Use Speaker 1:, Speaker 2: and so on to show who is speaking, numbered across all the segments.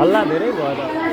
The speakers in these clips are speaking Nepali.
Speaker 1: हल्ला धेरै भयो त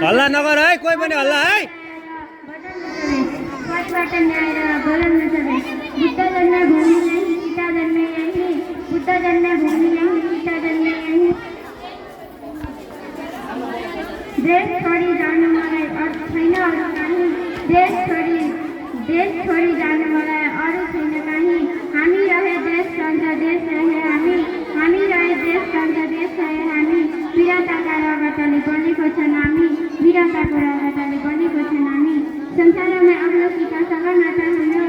Speaker 1: हल्ला नगर है कोही पनि हल्ला है
Speaker 2: देश छोडी जानु मलाई अरू छैन अरू कहीँ देश छोडी जानु मलाई अरू छैन कहीँ हामी रहे देश चल्छ देश रहे हामी रहे देश चल्छ देश रहे हामी वीरताका रगतले बनेको छ नामी वीरताको रगतले बनेको छ नामी संसारमा अग्लो सिका सगरमाथा हाम्रो